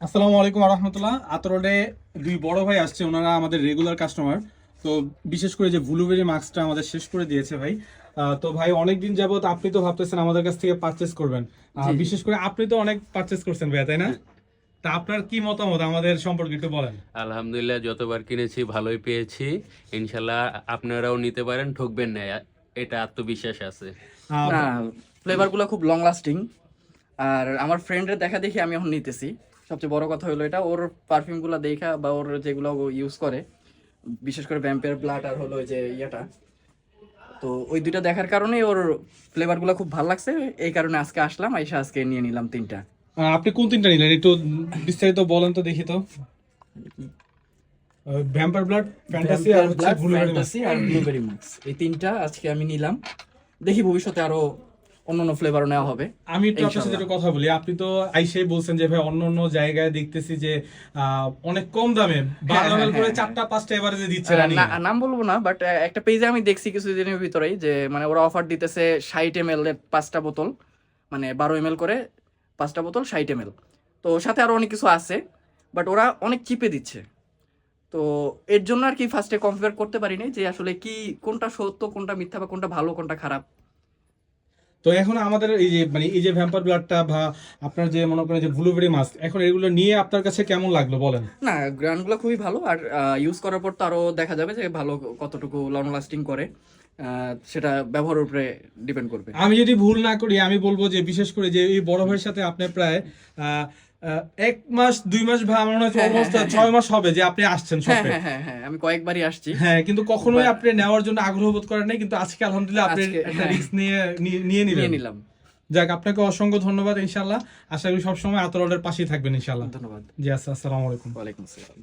আসসালামু আলাইকুম রহমতুল্লাহ। আতরোডে দুই বড় ভাই আসছে, ওনারা আমাদের রেগুলার কাস্টমার। তো বিশেষ করে যে ব্লুবেরি মাস্কটা আমাদের শেষ করে দিয়েছে ভাই। তো ভাই অনেকদিন যাবত আপনি তো ভাবতেছেন আমাদের কাছ থেকে পারচেস করবেন। জি জি। বিশেষ করে আপনি তো অনেক পারচেস করছেন ভাইয়া, তাই না? তা আপনার কি মতামত আমাদের সম্পর্কে একটু বলেন। আলহামদুলিল্লাহ, যতবার কিনেছি ভালোই পেয়েছি। ইনশাল্লাহ আপনারাও নিতে পারেন, ঠকবেন না, এটা আত্মবিশ্বাস আছে। আহ, না, ফ্লেভার গুলো খুব লং লাস্টিং। আর আমার ফ্রেন্ডের দেখা দেখি আমি এখন নিতেছি। সবচেয়ে বড় কথা হলো এটা, ওর পারফিউম গুলা দেখা বা ওর যেগুলো ইউজ করে, বিশেষ করে ভ্যাম্পায়ার ব্লাড আর হলো ওই যে ইয়েটা, তো ওই দুইটা দেখার কারণে ওর ফ্লেভার গুলো খুব ভালো লাগছে। এই কারণে আজকে আসলাম, আইসা আজকে নিয়ে নিলাম তিনটা। আপনি কোন তিনটা নিলেন একটু বিস্তারিত বলেন তো দেখি তো। ভ্যাম্পায়ার ব্লাড, ফ্যান্টাসি আর হচ্ছে ব্লাড, ব্লুবেরি মাস্ক। ফ্যান্টাসি আর ব্লুবেরি মাস্ক, এই তিনটা আজকে আমি নিলাম। দেখি ভবিষ্যতে আরো অন্যান্য ফ্লেভারও নেওয়া হবে আমি একটু আপনার সাথে ইনশাল্লাহ। একটু কথা বলি। আপনি তো আইসেই বলছেন যে ভাই অন্য অন্য জায়গায় দেখতেছি যে অনেক কম দামে 12 ml করে হ্যাঁ। 4টা 5টা এভারেজে দিচ্ছে রানিং। নাম বলবো না, বাট একটা পেজে আমি দেখছি কিছুদিনের ভিতরেই যে মানে ওরা অফার দিতেছে 60 ml এর 5টা বোতল, মানে 12 ml করে 5টা বোতল 60 ml। তো সাথে আরো অনেক কিছু আছে, বাট ওরা অনেক চিপে দিচ্ছে। তো এর জন্য আর কি ফার্স্টে কম্পেয়ার করতে পারি নাই যে আসলে কি কোনটা সত্য কোনটা মিথ্যা বা কোনটা ভালো কোনটা খারাপ। তো এখন আমাদের এই যে মানে এই যে ভ্যাম্পায়ার ব্লাডটা বা আপনার যে মনে করেন যে ব্লুবেরি মাস্ক, এখন এগুলো নিয়ে আপনার কাছে কেমন লাগলো বলেন। না, গ্রানগুলো খুবই ভালো। আর ইউজ করার পর তো আরো দেখা যাবে যে ভালো কতটুকু লং লাস্টিং করে, সেটা ব্যবহারের উপরে ডিপেন্ড করবে। আমি যদি ভুল না করি আমি বলবো যে বিশেষ করে যে এই বড় ভাইয়ের সাথে আপনি প্রায় 1 মাস 2 মাস বা আমার মনে হচ্ছে হ্যাঁ, অলমোস্ট হ্যাঁ, 6 মাস হবে যে আপনি আসছেন হ্যাঁ শপে। হ্যাঁ হ্যাঁ হ্যাঁ, আমি কয়েকবারই আসছি। হ্যাঁ, কিন্তু কখনোই বা- আপনি নেওয়ার জন্য আগ্রহ বোধ করেন নাই, কিন্তু আজকে আলহামদুলিল্লাহ আপনি আজকে একটা হ্যাঁ, রিস্ক নিয়ে নিয়ে নিয়ে নিলেন। নিলাম। যাক, আপনাকে অসংখ্য ধন্যবাদ। ইনশাআল্লাহ আশা করি সবসময় আতরোডের পাশেই থাকবেন ইনশাআল্লাহ। ধন্যবাদ। জি আচ্ছা, আসসালামু আলাইকুম। ওয়ালাইকুম আসসালাম।